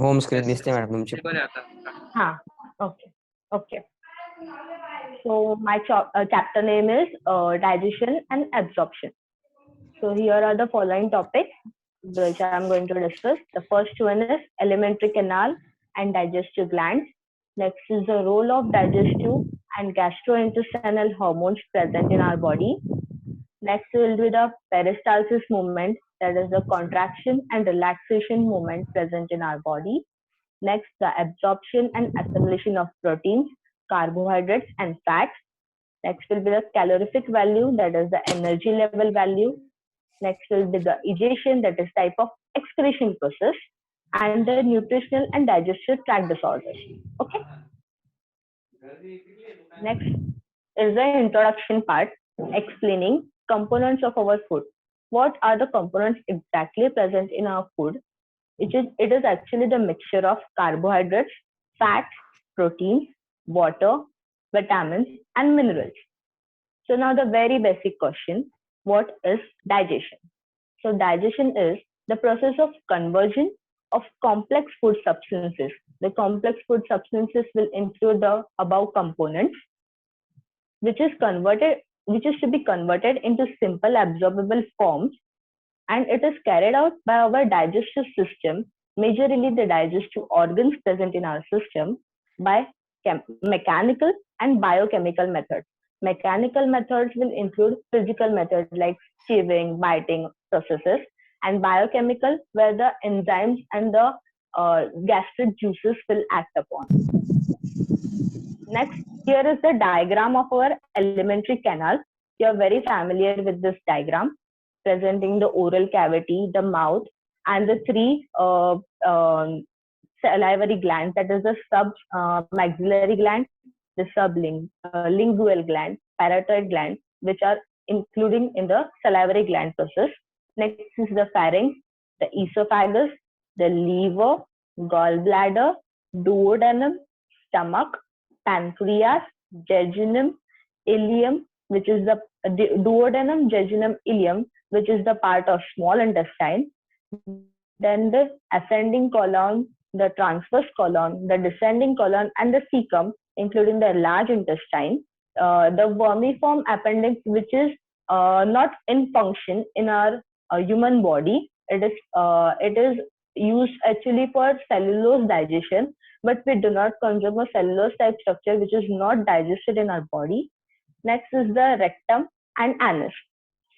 Home screen दिसते madam तुमची. हा, okay, okay. So my chapter name is digestion and absorption. So here are the following topics which I am going to discuss. The first one is alimentary canal and digestive glands. Next is the role of digestive and gastrointestinal hormones present in our body. Next will be the peristalsis movement, that is the contraction and relaxation movement present in our body. Next, the absorption and assimilation of proteins, carbohydrates, and fats. Next will be the calorific value, that is the energy level value. Next will be the egestion, that is type of excretion process, and the nutritional and digestive tract disorders. Okay. Next is the introduction part, explaining components of our food. What are the components exactly present in our food? It is actually the mixture of carbohydrates, fats, proteins, water, vitamins, and minerals. So now the very basic question, what is digestion? So digestion is the process of conversion of complex food substances. The complex food substances will include the above components, which is to be converted into simple absorbable forms, and it is carried out by our digestive system, majorly the digestive organs present in our system, by mechanical and biochemical methods. Mechanical methods will include physical methods like chewing, biting processes, and biochemical where the enzymes and the gastric juices will act upon. Next, here is the diagram of our alimentary canal. You are very familiar with this diagram, presenting the oral cavity, the mouth, and the three salivary glands, that is the maxillary gland, the sublingual gland, parotid gland, which are including in the salivary gland process. Next is the pharynx, the esophagus, the liver, gallbladder, duodenum, stomach, pancreas, jejunum, ileum, which is the duodenum, jejunum, ileum, which is the part of small intestine. Then the ascending colon, the transverse colon, the descending colon, and the cecum, including the large intestine. The vermiform appendix, which is not in function in our human body. It is used actually for cellulose digestion, but we do not consume a cellulose type structure which is not digested in our body. Next is the rectum and anus.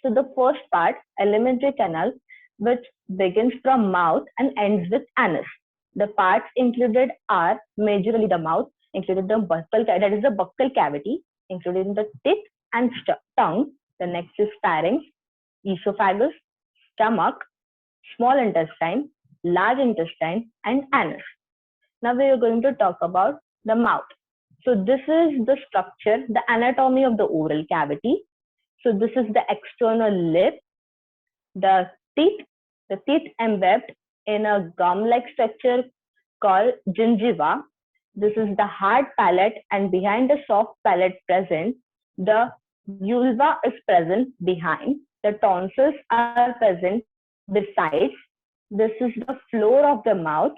So the first part, alimentary canal, which begins from mouth and ends with anus. The parts included are majorly the mouth, including the buccal cavity, including the teeth and tongue. The next is pharynx, esophagus, stomach, small intestine, large intestine, and anus. Now we are going to talk about the mouth. So this is the structure, the anatomy of the oral cavity. So this is the external lip, the teeth embedded in a gum-like structure called gingiva. This is the hard palate, and behind the soft palate present, the vulva is present behind. The tonsils are present besides. This is the floor of the mouth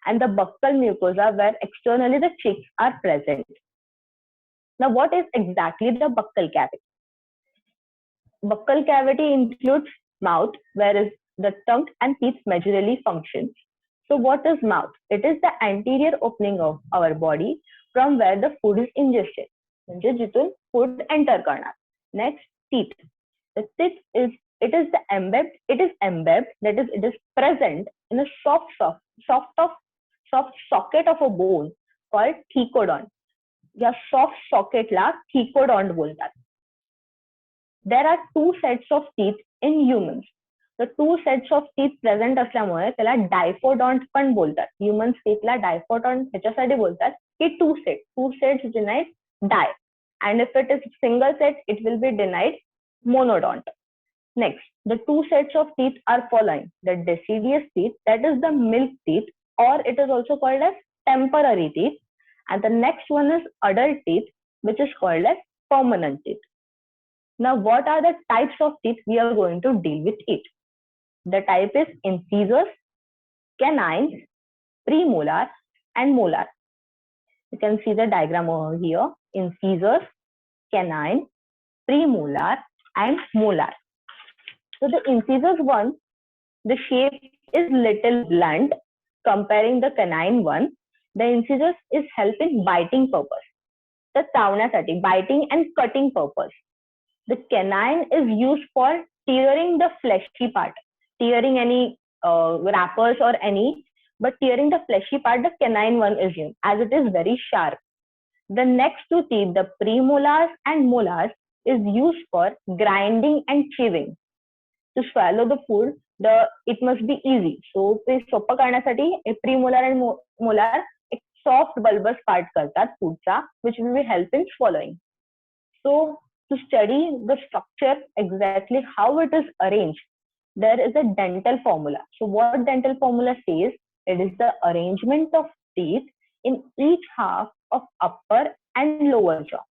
and the buccal mucosa where externally the cheeks are present. Now, what is exactly the buccal cavity? Buccal cavity includes mouth, whereas the tongue and teeth majorly functions. So what is mouth? It is the anterior opening of our body from where the food is ingested. म्हणजे जिथून food enter करणार. Next, teeth. The teeth is embedded, that is, it is present in a soft socket of a bone called thecodont. या soft socket ला thecodont बोलतात. There are two sets of teeth in humans. The two sets of teeth present असल्यामुळे त्याला डायफोडॉन्ट पण बोलतात. Humans teethला डायफोडॉन्ट ह्याच्यासाठी बोलतात की two sets denote di, and if it is single set, it will be denoted monodont. Next, the two sets of teeth are following: the deciduous teeth, that is the milk teeth, or it is also called as temporary teeth, and the next one is adult teeth, which is called as permanent teeth. Now, what are the types of teeth we are going to deal with it? The type is incisors, canines, premolar and molar. You can see the diagram over here. Incisors, canine, premolar, and molar. So the incisors one, the shape is little blunt comparing the canine one. The incisors is help in biting purpose. The चावण्यासाठी, biting and cutting purpose. The canine is used for tearing the fleshy part, tearing any wrappers or any, but tearing the fleshy part, the canine one is used as it is very sharp. The next two teeth, the premolars and molars, is used for grinding and chewing. To swallow the food, it must be easy. So ते सोपं करण्यासाठी premolar and molar एक soft bulbous part करतात foodचा, which will be help in swallowing. So to study the structure exactly how it is arranged, there is a dental formula. So what dental formula says, it is the arrangement of teeth in each half of upper and lower jaw.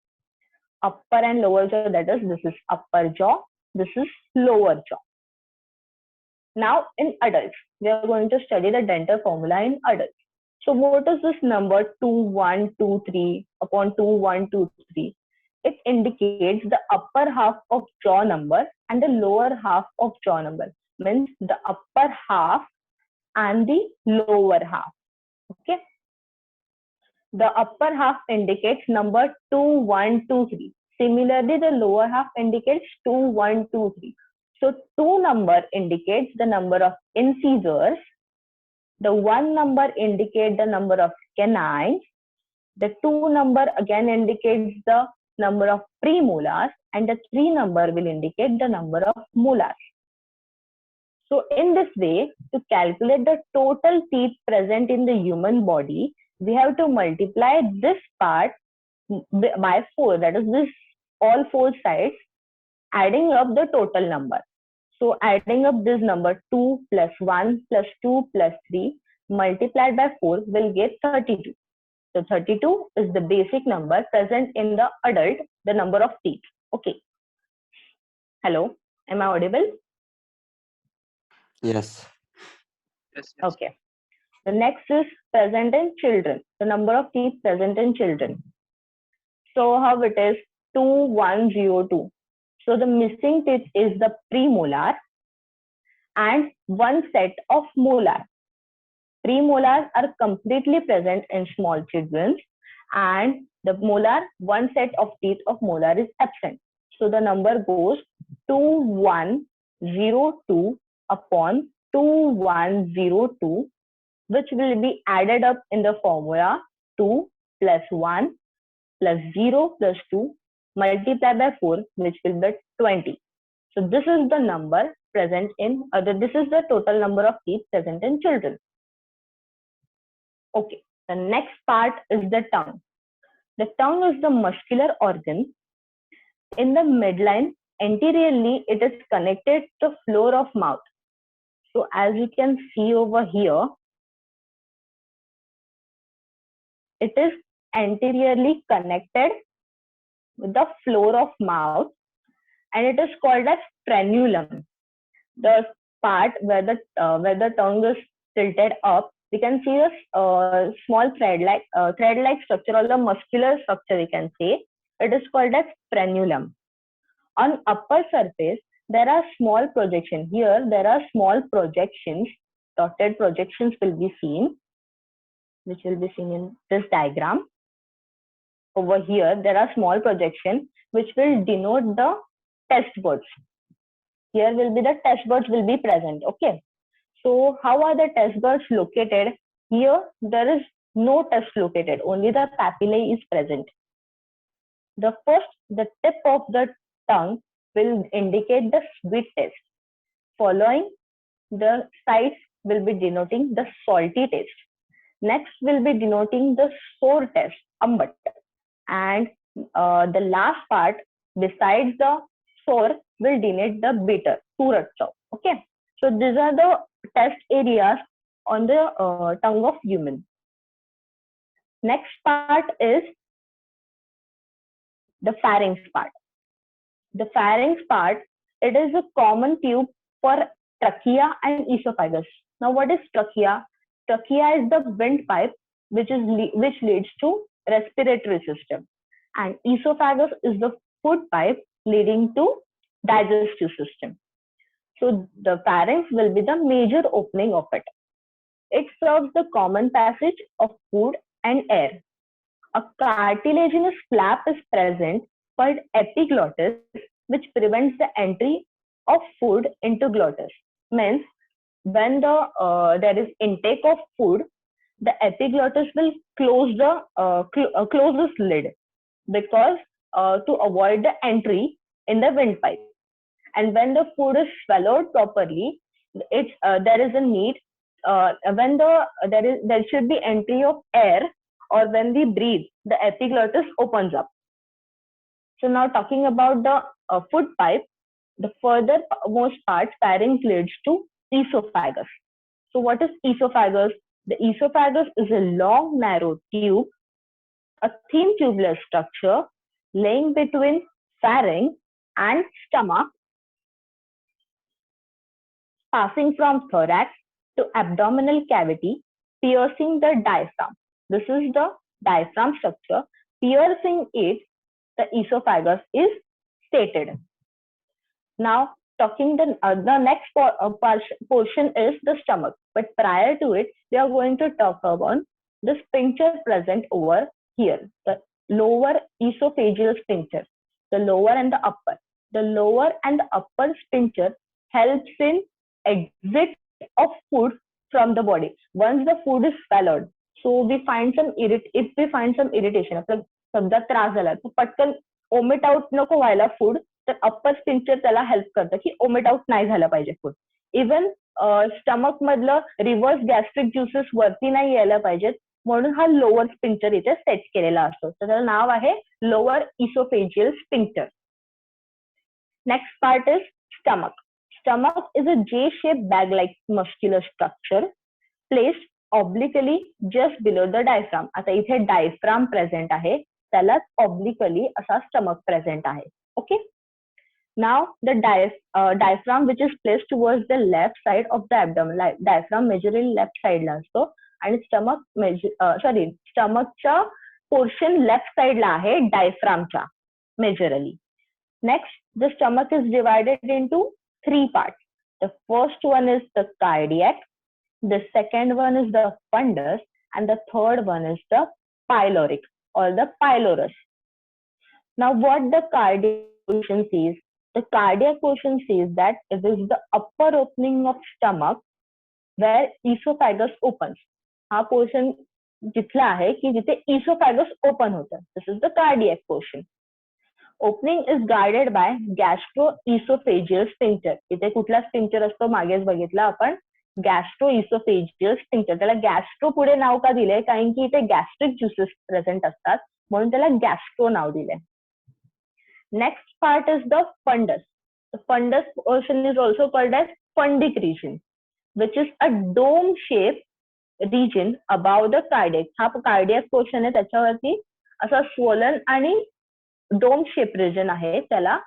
Upper and lower jaw, that is, this is upper jaw, this is lower jaw. Now in adults, we are going to study the dental formula in adults. So what is this number 2123 upon 2123? It indicates the upper half of jaw number and the lower half of jaw number. Means the upper half and the lower half. Okay. The upper half indicates number 2123. Similarly, the lower half indicates 2123. So 2 number indicates the number of incisors. The 1 number indicates the number of canines. The 2 number again indicates the number of premolars, and the 3 number will indicate the number of molars. So in this way, to calculate the total teeth present in the human body, we have to multiply this part by 4, that is this all 4 sides, adding up the total number. So adding up this number 2 plus 1 plus 2 plus 3 multiplied by 4 will get 32. So 32 is the basic number present in the adult, the number of teeth. Okay. Hello, am I audible? Yes. Yes. Okay. The next is present in children, the number of teeth present in children. So how it is 2102. So the missing teeth is the premolar and 1 set of molar. Premolars are completely present in small children, and the molar, 1 set of teeth of molar is absent. So the number goes 2102 upon 2102, which will be added up in the formula 2 plus 1 plus 0 plus 2 multiplied by 4, which will be 20. So this is the number present in this is the total number of teeth present in children. Okay, the next part is the tongue. The tongue is the muscular organ. In the midline, anteriorly, it is connected to the floor of mouth. So as you can see over here, it is anteriorly connected with the floor of mouth, and it is called as frenulum. The part where the tongue is tilted up, we can see a small thread-like structure, or the muscular structure, we can say. It is called as frenulum. On upper surface, there are small projections. Here, there are small projections. Dotted projections will be seen, which will be seen in this diagram. Over here, there are small projections which will denote the test buds. Here will be the test buds will be present. Okay. So how are the test buds located? Here, there is no test located. Only the papillae is present. The tip of the tongue will indicate the sweet taste. Following, the sides will be denoting the salty taste. Next will be denoting the sour taste, ambat. And the last part, besides the sour, will denote the bitter, surat chaw. Okay. So these are the test areas on the tongue of human. Next part is the pharynx part. The pharynx part, it is a common tube for trachea and esophagus. Now, what is trachea? Trachea is the windpipe which leads to respiratory system, and esophagus is the food pipe leading to digestive system. So the pharynx will be the major opening of it. It serves the common passage of food and air. A cartilaginous flap is present called epiglottis, which prevents the entry of food into glottis. Means when there is intake of food, the epiglottis will close this lid because to avoid the entry in the windpipe. And when the food is swallowed properly, there is a need when there should be entry of air, or when we breathe, the epiglottis opens up. So now talking about the food pipe, the furthermost part, pharynx, leads to esophagus. So what is esophagus? The esophagus is a long, narrow tube, a thin tubular structure laying between pharynx and stomach, passing from thorax to abdominal cavity, piercing the diaphragm. This is the diaphragm structure. Piercing it, the esophagus is stated. Now, talking the next portion is the stomach. But prior to it, we are going to talk about the sphincter present over here, the lower esophageal sphincter, the lower and the upper. The lower and the upper sphincter helps in exit of food from the body. Once the food is swallowed, so we find some if we find some irritation, आपल्याला समजा त्रास झाला तर पटकन omit out नको व्हायला food, तर upper sphincter त्याला हेल्प करतं की ओमिट आउट नाही झालं पाहिजे फूड. इव्हन स्टमक मधलं रिव्हर्स गॅस्ट्रिक ज्युसेस वरती नाही यायला पाहिजेत, म्हणून हा लोअर स्पिंक्चर इथे सेट केलेला असतो. तर त्याचं नाव आहे lower oesophageal sphincter. Next part is stomach. Stomach is a J-shaped bag-like muscular structure placed obliquely just below the diaphragm. आता इथे diaphragm present आहे, त्यालाच obliquely असा stomach present आहे. Okay. Now the diaphragm which is placed towards the left side of the abdomen. Diaphragm majorly left side ला असतो आणि stomachच्या portion left side ला आहे diaphragmच्या majorly. Next, the stomach is divided into three parts. The first one is the cardiac, the second one is the fundus, and the third one is the pyloric or the pylorus. Now, what the cardiac portion says? The cardiac portion says that it is the upper opening of stomach where esophagus opens. हा portion जिथला आहे की जिथे esophagus open होतं. This is the cardiac portion. Opening is guarded by gastroesophageal sphincter. इथे कुठला sphincter असतो मागेच बघितला आपण, गॅस्ट्रोइसोफेजियल स्पिंक्टर. त्याला गॅस्ट्रो पुढे नाव का दिलंय? कारण की इथे गॅस्ट्रिक ज्युसेस प्रेझेंट असतात, म्हणून त्याला गॅस्ट्रो नाव दिलंय. Next part is the fundus. The fundus portion is also called as fundic region, which is a dome-shaped region above the cardiac. हा कार्डियक पोर्शन आहे, त्याच्यावरती असा स्वोलन आणि डोम शेप रिजन आहे, त्याला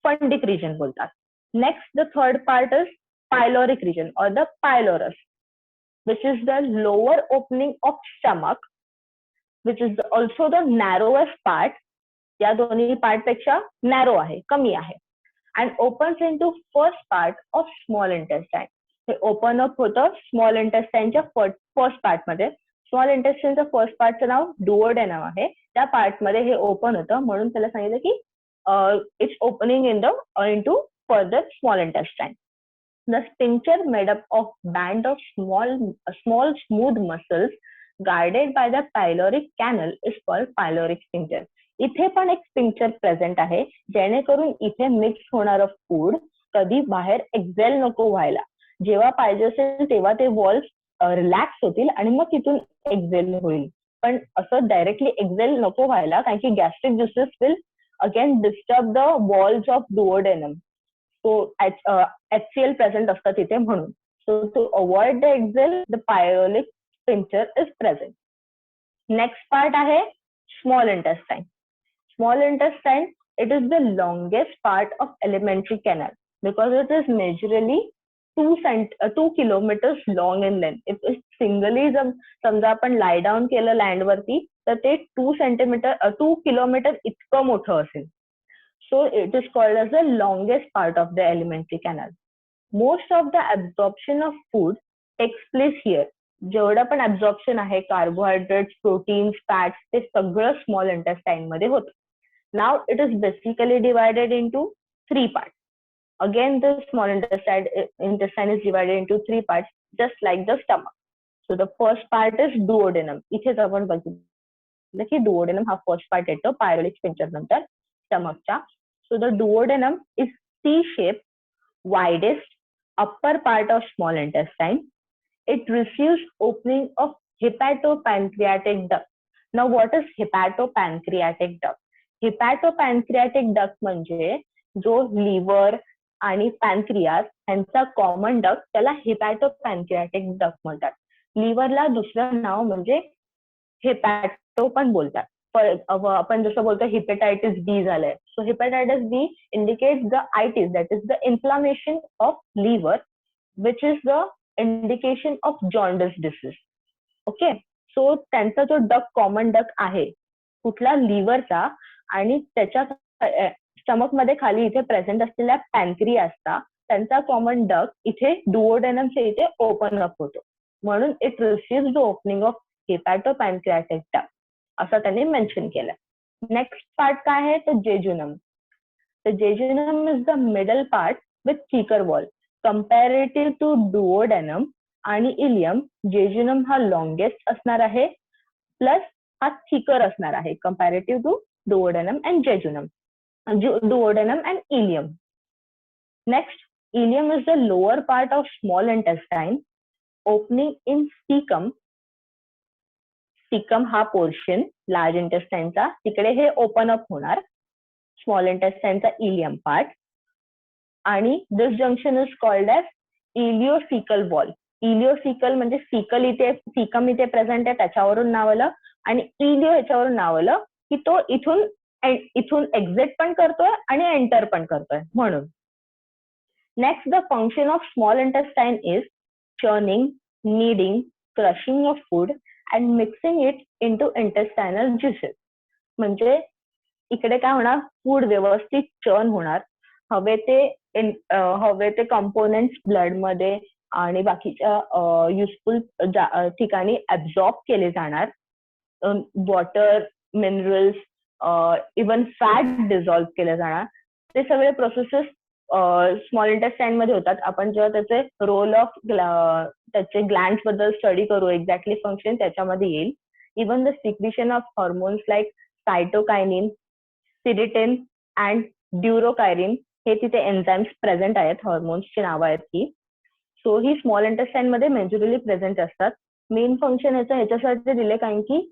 फंडिक रिजन बोलतात. Next the third part is pyloric region और the pylorus, which is the lower opening of stomach, which is also the narrowest part. या दोन्ही पार्ट पेक्षा नॅरो आहे, कमी आहे. And opens into first part of small intestine. हे open up होतं small इंटेस्टाईनच्या फर्स्ट पार्ट मध्ये. स्मॉल इंटेस्टाईनचं फर्स्ट पार्टचं नाव डुओडेनम आहे. त्या पार्ट मध्ये हे ओपन होतं, म्हणून त्याला सांगितलं की it's opening into further small intestine. The sphincter made up of band of small smooth muscles guarded by the pyloric canal is called pyloric sphincter. इथे पण एक स्पिंक्टर प्रेझेंट आहे, जेणेकरून इथे मिक्स होणारं फूड कधी बाहेर एक्झेल नको व्हायला. जेव्हा पाहिजे असेल तेव्हा ते वॉल्स रिलॅक्स होतील आणि मग तिथून एक्झेल होईल. पण असं डायरेक्टली एक्झेल नको व्हायला, कारण की gastric juices will again disturb the walls of duodenum. So HCl present असतात तिथे म्हणून. सो टू अवॉइड द एक्झेल, the pyloric sphincter is present. Next part आहे small intestine. Small intestine, it is the longest part of alimentary canal because it is majorly 2 kilometers long in length. If singly समजा आपण lie down केलं land वरती तर ते 2 kilometre इतकं मोठं असेल. So it is called as the longest part of the alimentary canal. Most of the absorption of food takes place here. जेवढं पण absorption आहे कार्बोहायड्रेट्स, प्रोटीन्स, फॅट्स ते सगळं स्मॉल इंटेस्टाइन मध्ये होतं. Now it is basically divided into 3 parts. Again, the small intestine is divided into 3 parts, just like the stomach. So the first part is duodenum. इथेच आपण बघितलं की duodenum हा first part येतो pyrotic sphincter नंतर stomachच्या. So the duodenum is C-shaped, widest upper part of small intestine. It receives opening of hepatopancreatic duct. Now what is hepatopancreatic duct? Hepatopancreatic duct म्हणजे जो liver आणि पॅनक्रियास यांचा कॉमन डक्ट त्याला हेपॅटोपॅनक्रियाटिक duct म्हणतात. लिव्हरला दुसरं नाव म्हणजे हेपॅटो पण बोलतात. आपण जसं बोलतो हेपेटायटिस बी झालंय. So hepatitis B indicates the itis, that is the inflammation of liver, which is the indication of jaundice disease. Okay, so त्यांचा जो डक्ट कॉमन डक्ट आहे कुठला लिव्हरचा आणि त्याच्या स्टमक मध्ये खाली इथे प्रेझेंट असलेल्या पॅनक्रियासचा त्यांचा कॉमन डक्ट इथे डुओडेनमच्या इथे ओपन अप होतो, म्हणून it receives the opening of hepatopancreatic duct असं त्यांनी मेन्शन केलं. नेक्स्ट पार्ट काय आहे तर जेजुनम. तर jejunum is the middle part with thicker wall. Comparative to duodenum आणि इलियम जेजुनम हा लॉंगेस्ट असणार आहे, प्लस हा थिकर असणार आहे comparative to duodenum and jejunum, duodenum and ileum. Next, ileum is the lower part of small intestine, opening in cecum. Cecum हा portion large इंटेस्टाइनचा तिकडे हे ओपन अप होणार, स्मॉल इंटेस्टाइनचा इलियम पार्ट. आणि this junction is called as ileocecal wall. Ileocecal म्हणजे cecal इथे, सिकम इथे प्रेझेंट आहे त्याच्यावरून नाव आलं, आणि इलिओ ह्याच्यावरून नाव आलं की तो इथून एक्झिट पण करतोय आणि एंटर पण करतोय म्हणून. Next, the function of small intestine is churning, kneading, crushing of food and mixing it into intestinal juices. म्हणजे इकडे काय होणार, फूड व्यवस्थित चर्न होणार, हवे ते कंपोनेंट्स ब्लड मध्ये आणि बाकीच्या युजफुल ठिकाणी ऍब्झॉर्ब केले जाणार. Water, minerals, even fat dissolve केले जाणार. ते सगळे प्रोसेसेस स्मॉल इंटेस्टाइन मध्ये होतात. आपण जेव्हा त्याचे रोल ऑफ त्याचे ग्लँड्स बद्दल स्टडी करू, एक्झॅक्टली फंक्शन त्याच्यामध्ये येईल. Even the secretion of hormones like cytokinin, secretin and duocrinin हे तिथे एन्झाइम्स प्रेझेंट आहेत, हॉर्मोन्सची नावं आहेत ही. सो ही स्मॉल इंटेस्टाइन मध्ये मेजॉरिली प्रेझेंट असतात. मेन फंक्शन ह्याच्यासाठी दिले कारण की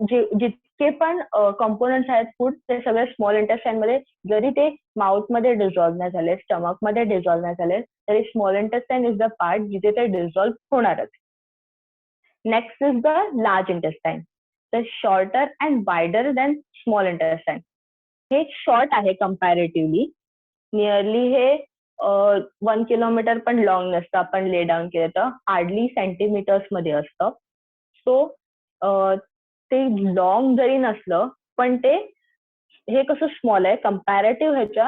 जितके पण कंपोनंट्स आहेत फूड ते सगळे स्मॉल इंटेस्टाइन मध्ये, जरी ते माउथ मध्ये डिझॉल्व्ह नाही झाले, स्टमक मध्ये डिझॉल्व्ह नाही झाले, तरी small intestine is the part जिथे ते डिझॉल्व्ह होणारच. Next is the large intestine. The shorter and wider than small intestine. हे शॉर्ट आहे कंपॅरेटिव्हली, नियरली हे 1 किलोमीटर पण लॉंग नसतं. आपण ले डाऊन केलं तर हार्डली सेंटीमीटर्स मध्ये असतं. सो ते लॉंग जरी नसलं पण ते हे कसं स्मॉल आहे कंपॅरेटिव्ह ह्याच्या,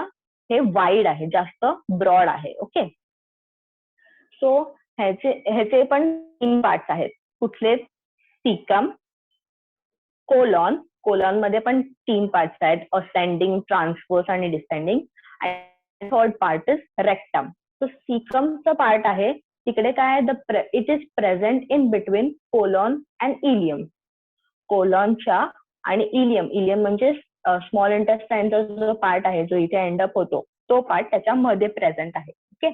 हे वाईड आहे, जास्त ब्रॉड आहे. ओके, सो ह्याचे पण 3 पार्ट्स आहेत. कुठले? सिकम, कोलॉन. कोलॉन मध्ये पण 3 पार्ट्स आहेत, असेंडिंग, ट्रान्सवर्स आणि डिसेंडिंग. आणि third part is rectum. So सिकमचं पार्ट आहे तिकडे काय आहे, it is present in between colon and ileum. कोलॉनच्या आणि इलियम म्हणजे स्मॉल इंटेस्टाइनचा जो पार्ट आहे जो इथे एंडअप होतो तो पार्ट त्याच्यामध्ये प्रेझेंट आहे. Okay,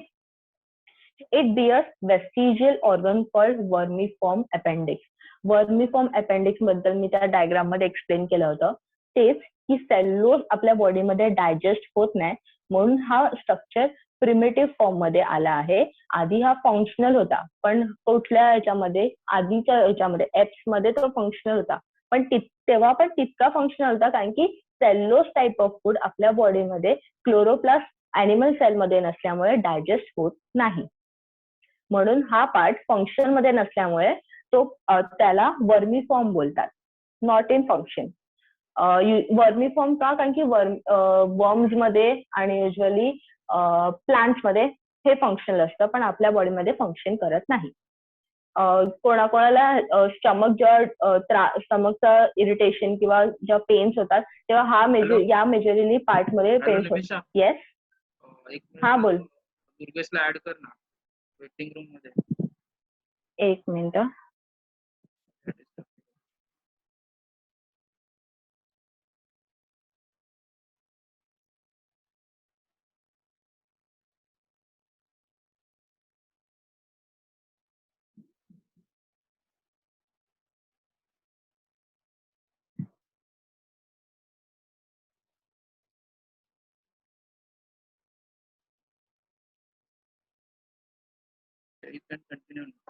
it bears vestigial organ called vermiform appendix. Vermiform appendix बद्दल मी त्या डायग्राम मध्ये एक्सप्लेन केलं होतं. तेच की सेल्युलोज आपल्या बॉडीमध्ये डायजेस्ट होत नाही म्हणून हा स्ट्रक्चर प्रिमिटिव्ह फॉर्म मध्ये आला आहे. आधी हा फंक्शनल होता, पण कुठल्या ह्याच्यामध्ये, आधीच्या ह्याच्यामध्ये एप्स मध्ये तो फंक्शनल होता, पण तेव्हा पण तितका फंक्शनल होता कारण की सेल्युलोज टाईप ऑफ फूड आपल्या बॉडीमध्ये क्लोरोप्लास्ट अॅनिमल सेल मध्ये नसल्यामुळे डायजेस्ट होत नाही. म्हणून हा पार्ट फंक्शन मध्ये नसल्यामुळे तो त्याला वर्मी फॉर्म बोलतात, not in function. Vermi form का? कारण की वर्म्स मध्ये आणि युजली प्लांट्स मध्ये हे फंक्शनल असतं, पण आपल्या बॉडीमध्ये फंक्शन करत नाही. कोणाकोणाला स्टमकचा इरिटेशन किंवा जेव्हा पेन्स होतात तेव्हा या मेजरली पार्ट मध्ये पेन्स होतात. येस, हा बोल. दुर्गेशला ऍड कर ना वेटिंग रूम मध्ये. एक मिनिट.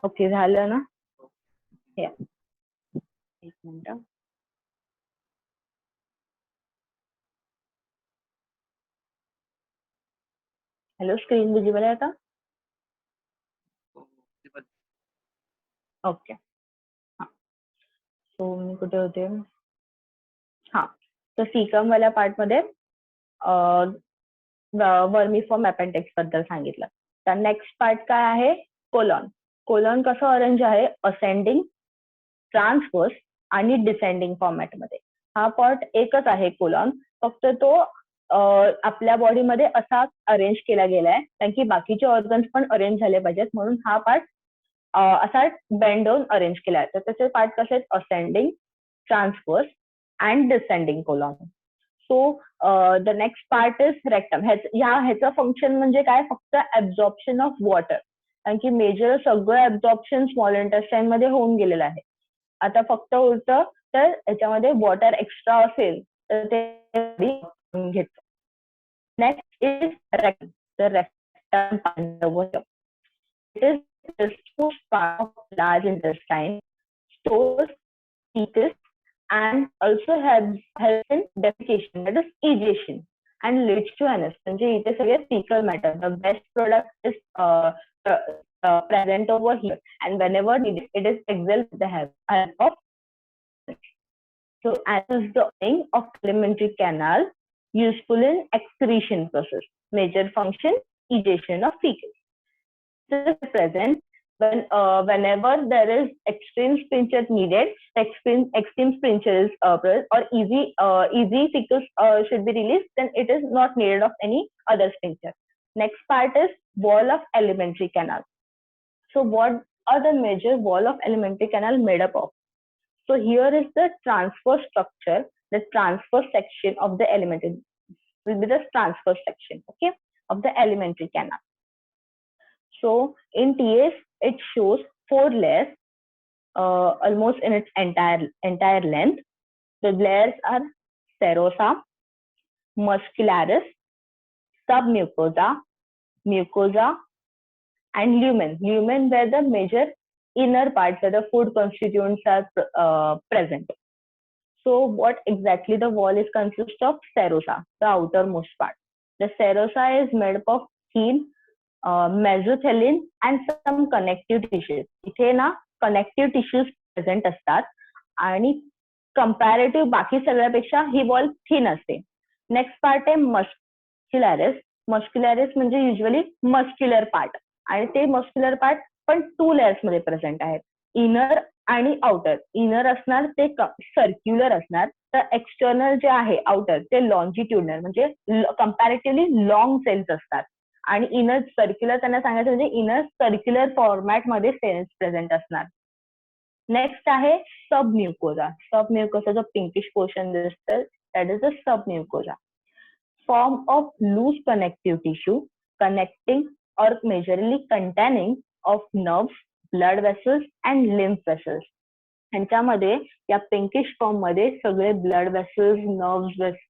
ओके, झालं ना? एक मिनिट. हॅलो, स्क्रीन विजिबल आहे आता? ओके. हा, सो मी कुठे होते? हा, तर सीकम वाल्या पार्ट मध्ये वर्मीफॉर्म अपेंडिक्स बद्दल सांगितलं. तर नेक्स्ट पार्ट काय आहे? कोलॉन. कोलॉन कसं अरेंज आहे? असेंडिंग, ट्रान्सवर्स आणि डिसेंडिंग फॉर्मॅट मध्ये. हा पार्ट एकच आहे कोलॉन, फक्त तो आपल्या बॉडीमध्ये असा अरेंज केला गेलाय कारण की बाकीचे ऑर्गन्स पण अरेंज झाले पाहिजेत, म्हणून हा पार्ट असा बेंड होऊन अरेंज केलाय. तर त्याचे पार्ट कसे आहेत? Ascending, transverse and descending colon. So the next part is rectum. ह्याचं फंक्शन म्हणजे काय? फक्त ऍब्झॉर्प्शन ऑफ वॉटर, कारण की मेजर सगळं ऍब्झॉर्प्शन स्मॉल इंटेस्टाईन मध्ये होऊन गेलेलं आहे. आता फक्त उरतं तर याच्यामध्ये वॉटर एक्स्ट्रा असेल तर ते घेतो. Next is rectum. तर rectum it is the most part of large intestine, stores feces and also helps in defecation, that is egestion, and leads to anus. म्हणजे इथे सगळे fecal matter. The best product is present over here, and whenever needed, it is exhaled with the help of. So, anus is the opening of alimentary canal, useful in excretion process. Major function: egestion of feces. Is present whenever there is extreme sphincter needed. Extreme sphincter is or easy feces should be released, then it is not needed of any other sphincter. Next part is wall of alimentary canal. So what are the major wall of alimentary canal made up of? So here is the transverse structure. The transverse section of the alimentary will be the transverse section, okay, of the alimentary canal. So in TS, it shows 4 layers, almost in its entire length. The layers are serosa, muscularis, submucosa, mucosa, and lumen. Lumen where the major inner parts where the food constituents are present. So what exactly the wall is consist of? Serosa, the outermost part. The serosa is made up of skin, mesothelin and some connective tissues. इथे ना connective tissues present असतात आणि comparative बाकी सगळ्यापेक्षा ही wall thin असते. Next part आहे muscularis. मस्क्युलॅरिस म्हणजे युजली मस्क्युलर पार्ट, आणि ते मस्क्युलर पार्ट पण 2 लेयर्स मध्ये प्रेझेंट आहेत, इनर आणि आउटर. इनर असणार ते सर्क्युलर असणार, तर एक्सटर्नल जे आहे आउटर ते लॉन्जिट्युडनल म्हणजे कंपॅरेटिव्हली लॉंग सेल्स असतात, आणि इनर सर्क्युलर त्यांना सांगायचं म्हणजे इनर सर्क्युलर फॉर्मॅट मध्ये सेल्स प्रेझेंट असणार. नेक्स्ट आहे सबम्युकोजा. सबम्युकोजा जो पिंकिश पोर्शन दिसतं that is the submucosa. Form of loose connective tissue connecting or majorly containing of nerves, blood vessels and lymph vessels. ह्यांच्यामध्ये या पिंकिश फॉर्म मध्ये सगळे blood vessels,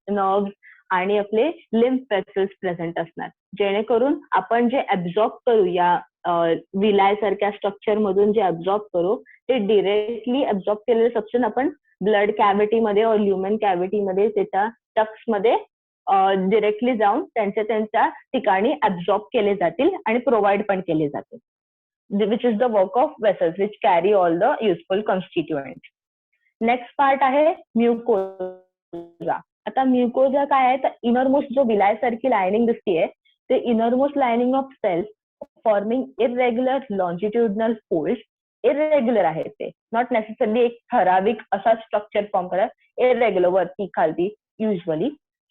nerves आणि आपले लिम्फ वेसल्स प्रेझेंट असणार, जेणेकरून आपण जे ऍब्झॉर्ब करू या विलाय सारख्या स्ट्रक्चर मधून जे ऍब्झॉर्ब करू ते डिरेक्टली ऍब्झॉर्ब केलेले सब्स्टन्स आपण ब्लड कॅव्हिटी मध्ये और ल्युमन कॅव्हिटी मध्ये त्याच्या टक्स मध्ये डिरेक्टली जाऊन त्यांच्या ठिकाणी ऍब्झॉर्ब केले जातील आणि प्रोव्हाइड पण केले जातील. which is the work of vessels which carry all the useful constituents. Next part आहे म्युकोजा. आता म्युकोजा काय आहे तर इनरमोस्ट जो विलाय सारखी लायनिंग दिसतीये ते innermost lining of cells forming irregular longitudinal folds. Irregular आहे ते, नॉट नेसेसरली एक ठराविक असा स्ट्रक्चर फॉर्म करतात, इरेग्युलर वरती खालती युजली.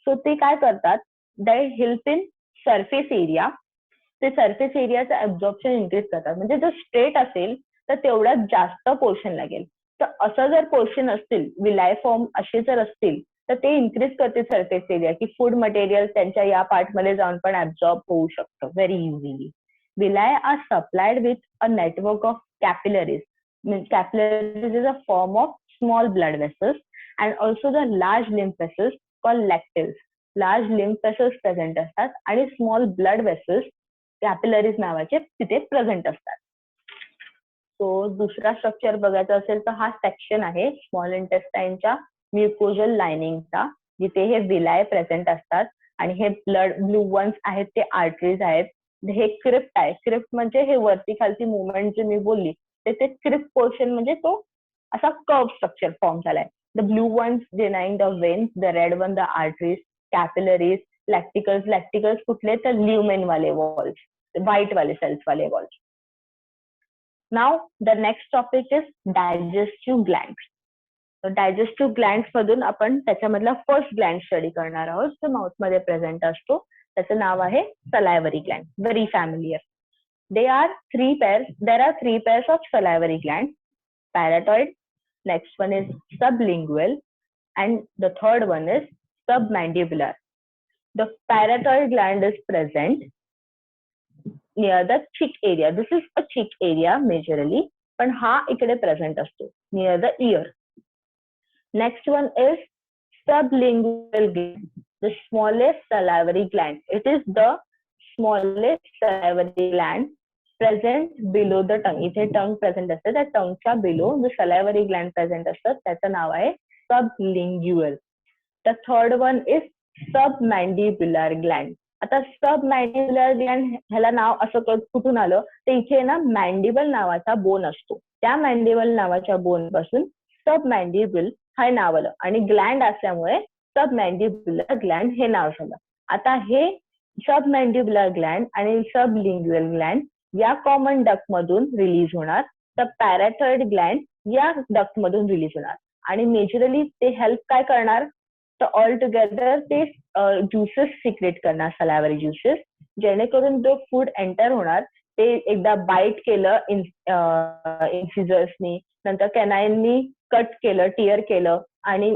सो ते काय करतात, they help in surface area. ते सरफेस एरियाचं ऍब्झॉर्प्शन इन्क्रीज करतात. म्हणजे जर स्ट्रेट असेल तर तेवढ्यात जास्त पोर्शन लागेल. तर असं जर पोर्शन असतील, विलाय फॉर्म असे जर असतील तर ते इन्क्रीज करते सरफेस एरिया, की फूड मटेरियल त्यांच्या या पार्टमध्ये जाऊन पण ऍब्झॉर्ब होऊ शकतं very easily. Villi are supplied with a network of capillaries. Capillaries is a form of small blood vessels and also the large lymph vessels called lacteals. Large lymph vessels present असतात आणि small blood vessels capillaries नावाचे तिथे present असतात. सो दुसरा structure बघायचा असेल तर हा सेक्शन आहे स्मॉल इंटेस्टाईनच्या म्युकोजल लायनिंगचा, जिथे हे विलाय प्रेझेंट असतात आणि हे ब्लू वन्स आहेत ते आर्टरीज आहेत. हे क्रिप्ट आहे. क्रिप्ट म्हणजे हे वरती खालची मुवमेंट जे मी बोलली ते क्रिप्ट पोर्शन म्हणजे तो असा कर्व स्ट्रक्चर फॉर्म झालाय. The blue ones denying the veins, the red one the arteries, capillaries, lacteals. Lacteals कुठले तर ल्युमेन वाले वॉल्स, व्हाईट वाले सेल्स वाले walls. Now the next topic is digestive glands. Digestive glands मधून आपण त्याच्यामधला first Gland study करणार आहोत जो माउथ मध्ये प्रेझेंट असतो. त्याचं नाव आहे salivary gland. Very familiar. There are three pairs of salivary glands: parotid, next one is sublingual, and the third one is submandibular. The parotid gland is present near the cheek area. This is a cheek area majorly, पण हा इकडे present असतो near the ear. Next one is sublingual gland, the smallest salivary gland. It is the smallest salivary gland present below the tongue. इथे टंग present असतं, त्या टंगच्या below जो सलायव्हरी Gland present असतं त्याचं नाव आहे sublingual. The third one is submandibular gland. आता submandibular gland ह्याला नाव असं कुठून आलं तर इथे ना मॅन्डिबल नावाचा बोन असतो, त्या मॅन्डिबल नावाच्या बोन पासून सबमॅन्डिबल हे नाव आलं आणि ग्लँड असल्यामुळे सबमॅन्डिब्युलर ग्लँड हे नाव झालं. आता हे सबमॅन्डिब्युलर ग्लँड आणि सबलिंग्युअल ग्लँड या कॉमन डक्ट मधून रिलीज होणार, तर पॅराथॉइड ग्लँड या डक्ट मधून रिलीज होणार. आणि मेजरली ते हेल्प काय करणार तर ऑल टुगेदर ते ज्युसेस सिक्रेट करणार, सलायव्हरी ज्युसेस, जेणेकरून जो फूड एंटर होणार ते एकदा बाईट केलं इन्सिजर्सनी, नंतर कॅनाईननी कट केलं, टिअर केलं आणि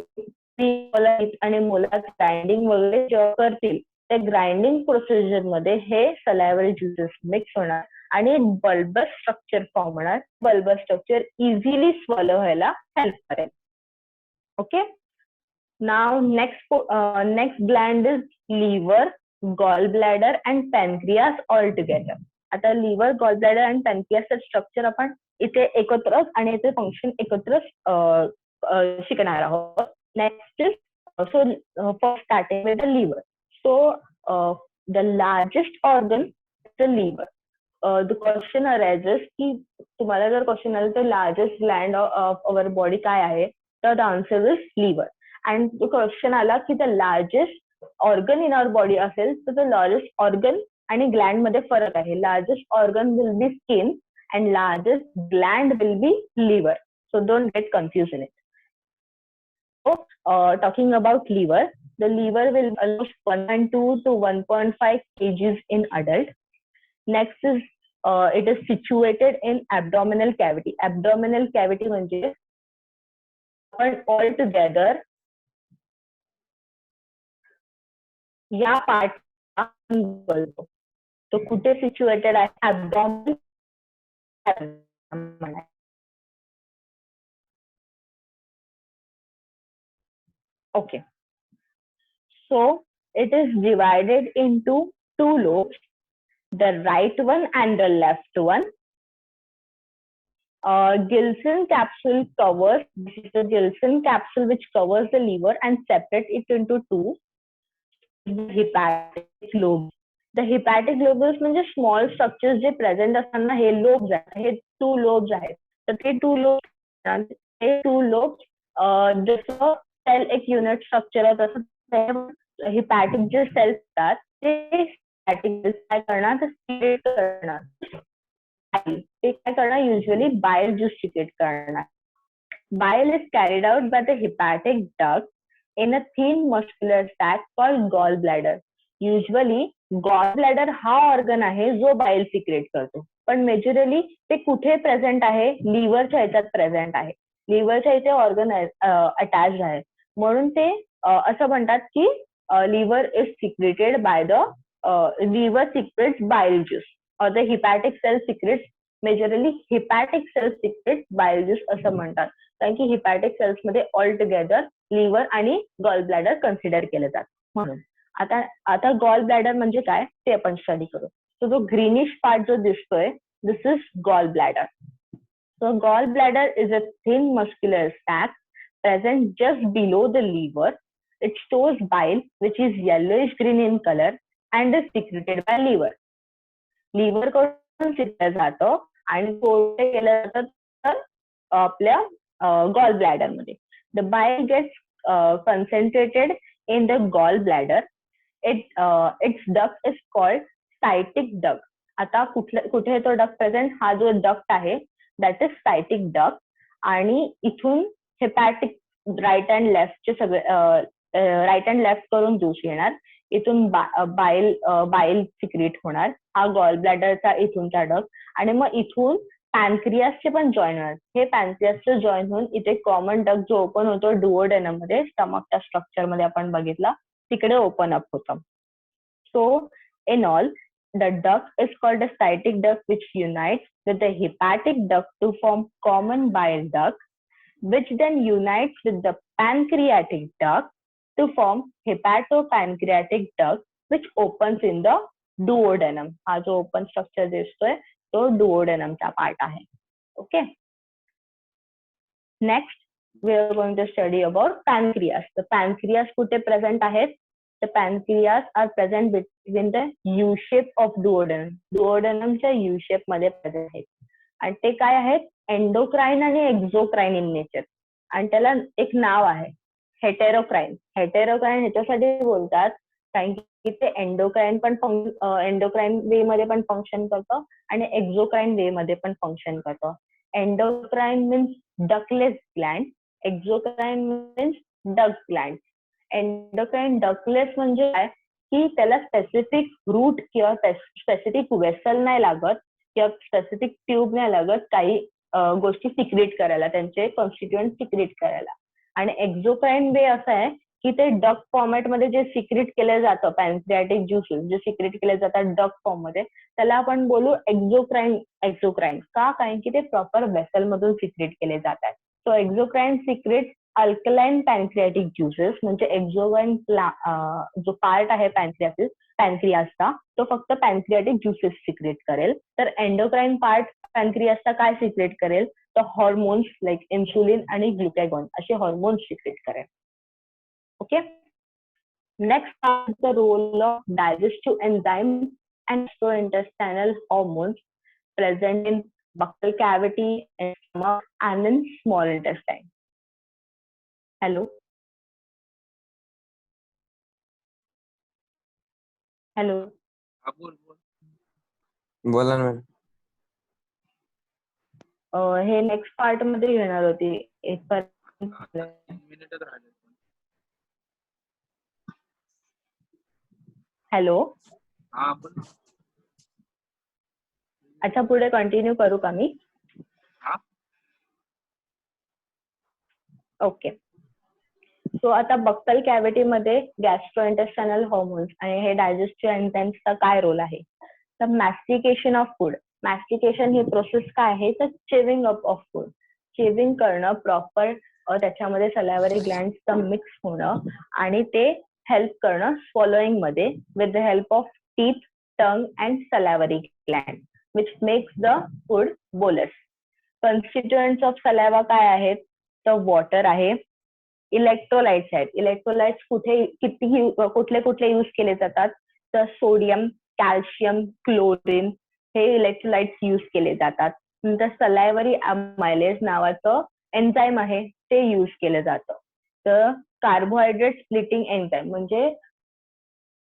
मोलार ग्राइंडिंग वगैरे जेव्हा करतील त्या ग्राइंडिंग प्रोसिजर मध्ये हे सलायव्हरी ज्युसेस मिक्स होणार आणि बल्बस स्ट्रक्चर फॉर्म होणार. बल्बस स्ट्रक्चर इझिली स्वलो व्हायला हेल्प करेल. Okay. Now next gland is liver, gall bladder and pancreas all together. आता लिव्हर, गॉल ब्लॅडर अँड पॅनक्रियासचं स्ट्रक्चर आपण इथे एकत्रच आणि याचे फंक्शन एकत्रच शिकणार आहोत. Next is so first starting with the liver. So the largest organ is the liver. The question arises की तुम्हाला जर क्वेश्चन आलं तर largest gland of our body काय आहे तर the answer is liver. And तो क्वेश्चन आला की the largest organ in our body असेल तर द लार्जेस्ट ऑर्गन आणि ग्लँड मध्ये फरक आहे. Largest organ will be skin and largest gland will be liver. So don't get confuse in it. Talking about liver, the liver will be almost 1.2 to 1.5 kgs in adult. Next is it is situated in abdominal cavity. Abdominal cavity म्हणजे all together या part बोलतो तो कुठे situated आहे abdominal cavity. Okay. So it is divided into two lobes, the right one and the left one. Gilson capsule covers, this is the Gilson capsule which covers the liver and separate it into two. The hepatic lobe. The hepatic lobules म्हणजे small structures जे present असताना हे lobes आहेत, हे 2 lobes आहेत. तर ते 2 lobes, हे 2 lobes जसं cell एक unit structure आहे तसं हिपॅटिक जे सेल्स असतात ते हिपॅटिक काय करणार, तर सिक्रेट करणार. ते काय करणार, युजली बाइल ज्यूस सिक्रेट करणार. Bile is carried out by the hepatic duct in a thin muscular sac called gallbladder. Usually gallbladder हा ऑर्गन आहे जो बाइल सिक्रेट करतो, पण मेजरली ते कुठे प्रेझेंट आहे, लिव्हरच्या ह्याच्यात प्रेझेंट आहे. लिव्हरच्या इथे ऑर्गन अटॅच आहे, म्हणून ते असं म्हणतात की liver is secreted by the liver secretes bile juice और the hepatic cell secretes majorly hepatic cell secrete bile juice असं म्हणतात. कारण की हिपॅटिक सेल्स मध्ये ऑल टुगेदर लिव्हर आणि गॉल ब्लॅडर कन्सिडर केले जातात. म्हणून आता गॉल ब्लॅडर म्हणजे काय ते आपण स्टडी करू. सो जो ग्रीनिश पार्ट जो दिसतोय, this is gall bladder. So gall bladder is a thin muscular sac present just below the liver. It stores bile which is yellowish green in color and is secreted by liver. Liver कडून secrete जातं आणि कोठे केलं जातं, तर आपल्या gall bladder मध्ये. The bile gets concentrated in the gall bladder. Its duct is called cystic duct. आता कुठे तो डक्ट प्रेझेंट, हा जो डक्ट आहे दॅट इज सायटिक डक्ट. आणि इथून हेपॅटिक राईट अँड लेफ्टचे सगळे राईट अँड लेफ्ट करून ज्यूस येणार. इथून बाईल सिक्रेट होणार, हा गॉल ब्लॅडरचा इथूनचा डक्ट. आणि मग इथून पॅनक्रियासचे पण जॉईन होणार. हे पॅनक्रियासचे जॉईन होऊन इथे कॉमन डक्ट जो ओपन होतो डुओडेनम मध्ये, स्टमकच्या स्ट्रक्चर मध्ये आपण बघितला, तिकडे ओपन अप होतं. So in all the duct is called a cytic duct which unites with the hepatic duct to form common bile duct, which then unites with the pancreatic duct to form hepatopancreatic duct which opens in the duodenum. हा जो open structure दिसतोय तो duodenumचा part आहे. Okay, next we are going to study about pancreas. The pancreas कुठे present आहेत? The pancreas are present between the U shape of duodenum. duodenumच्या U shape मध्ये present आहेत. आणि ते काय आहेत? एंडोक्राइन आणि एक्झोक्राइन इन नेचर. आणि त्याला एक नाव आहे हेटेरोक्राइन. हेटेरोक्राइन ह्याच्यासाठी बोलतात कारण की ते एंडोक्राइन वे मध्ये पण फंक्शन करतं आणि एक्झोक्राइन वे मध्ये पण फंक्शन करतं. Endocrine means ductless gland, exocrine means duct gland. Endocrine ductless म्हणजे काय की त्याला स्पेसिफिक रूट किंवा स्पेसिफिक वेसल नाही लागत किंवा स्पेसिफिक ट्यूब नाही लागत काही गोष्टी सिक्रेट करायला, त्यांचे कॉन्स्टिट्युएंट सिक्रेट करायला. आणि एक्झोक्राइन वे असं आहे की ते डक फॉर्मॅट मध्ये जे सिक्रेट केलं जातं, पॅनक्रियाटिक ज्यूसेस जे सिक्रेट केले जातात डक फॉर्म मध्ये, त्याला आपण बोलू एक्झोक्राइन. एक्झोक्राइन का? कारण की ते प्रॉपर वेसल मधून सिक्रेट केले जातात. सो एक्झोक्राइन सिक्रेट अल्कलाइन पॅनक्रियाटिक ज्यूसेस. म्हणजे एक्झोक्राइन जो पार्ट आहे पॅनक्रियासचा तो फक्त पॅनक्रियाटिक ज्यूसेस सिक्रेट करेल. तर एंडोक्राइन पार्ट पॅनक्रियासचा काय सिक्रेट करेल, तर हॉर्मोन्स लाईक इन्सुलिन आणि ग्लुकॅगॉन असे हॉर्मोन्स सिक्रेट करेल. Okay, next the role of digestive enzyme and gastrointestinal hormones present in buccal cavity and stomach and in small intestine. Hello hello हा बोल बोल. बोला ना मॅडम. हे नेक्स्ट पार्ट मध्ये घेणार होती. आता 3 मिनिटच राहिले. हॅलो, हा बोल. अच्छा पुढे कंटिन्यू करू का मी? हा ओके, सो आता बक्कल कॅव्हिटी मध्ये गॅस्ट्रोइंटेस्टायनल हॉर्मोन्स आणि हे डायजेस्टिव्ह एन्झाइम्सचा काय रोल आहे? तर मॅस्टिकेशन ऑफ फूड. मॅस्टिकेशन ही प्रोसेस काय आहे, तर chewing up of food. Chewing करणं प्रॉपर, त्याच्यामध्ये सलायव्हरी ग्लँड्सचं मिक्स होणं आणि ते हेल्प करणं स्वॉलोइंग मध्ये with the help of teeth, tongue and salivary gland which makes the food bolus. Constituents of saliva काय आहेत, तर वॉटर आहे, इलेक्ट्रोलाइट्स आहेत. इलेक्ट्रोलाइट्स कुठले कुठले यूज केले जातात, तर सोडियम, कॅल्शियम, क्लोरीन हे इलेक्ट्रोलाइट्स यूज केले जातात. नंतर सलायव्हरी अमायलेज नावाचं एन्झाईम आहे ते यूज केलं जातं. तर कार्बोहायड्रेट स्प्लिटिंग एन्झाईम म्हणजे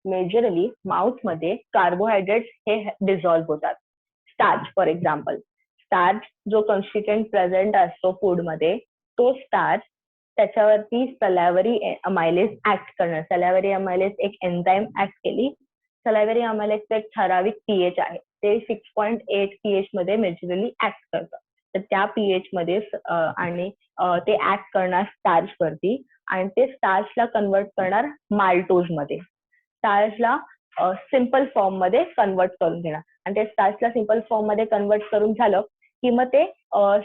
मेजरली माउथमध्ये कार्बोहायड्रेट्स हे डिझॉल्व्ह होतात. स्टार्च फॉर एक्झाम्पल, स्टार्च जो कॉन्स्टिट्युएंट प्रेझेंट असतो फूडमध्ये, तो स्टार्च त्याच्यावरती सलायव्हरी अमायलेज ऍक्ट करणं. सलायव्हरी अमायलेज एक एन्झाईम ऍक्ट केली. सलायव्हरी अमायलेजचं एक ठराविक पीएच आहे, ते 6.8 पीएच मध्ये मेजरली ऍक्ट करतं. तर त्या पीएच मध्ये आणि ते ऍक्ट करणार स्टार्च वरती आणि ते स्टार्चला कन्वर्ट करणार माल्टोज मध्ये. स्टार्चला सिम्पल फॉर्म मध्ये कन्वर्ट करून घेणार आणि ते स्टार्चला सिम्पल फॉर्म मध्ये कन्वर्ट करून झालं की मग ते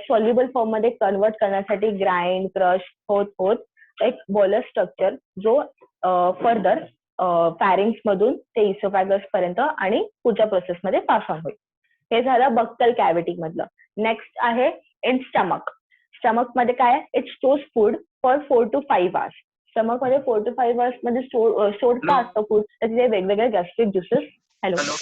सॉल्युबल फॉर्म मध्ये कन्वर्ट करण्यासाठी ग्राइंड क्रश होत होत एक बॉलर स्ट्रक्चर जो फर्दर फॅरिंग्स मधून ते इसोफॅगस पर्यंत आणि पुढच्या प्रोसेस मध्ये पास ऑन होईल. हे झालं बक्कल कॅव्हिटी मधलं. नेक्स्ट आहे इन स्टमक. स्टमक मध्ये काय, it stores food for 4 to 5 hours. Stomach मध्ये 4 to 5 hours मध्ये स्टोर का असतं फूड, तर तिथे वेगवेगळे गॅस्ट्रिक ज्युसेस. हॅलो हॅलो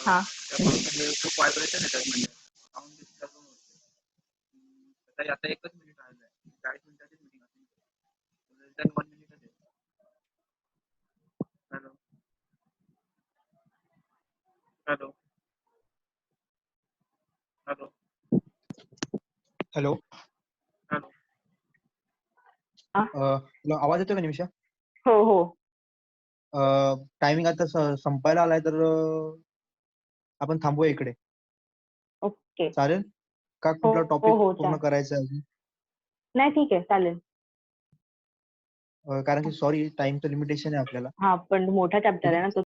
हा म्हणजे खूप व्हायब्रेशन येतात म्हणजे साऊंड डिस्टर्ब होते. आता एकच मिनिट राहिलं आहे, 40 मिनिटाची मीटिंग असेल, लेस दॅन 1 मिनिट आहे. Hello hello hello hello. Hello तुला आवाज येतो का निमिषा? हो हो टायमिंग आता संपायला आलाय तर आपण थांबूया इकडे, ओके. चालेल का? हो कुठला हो टॉपिक हो पूर्ण करायचा आहे अजून? नाही ठीक आहे चालेल. कारण की सॉरी टाइमचं लिमिटेशन आहे आपल्याला. हा पण मोठा चॅप्टर आहे ना तो.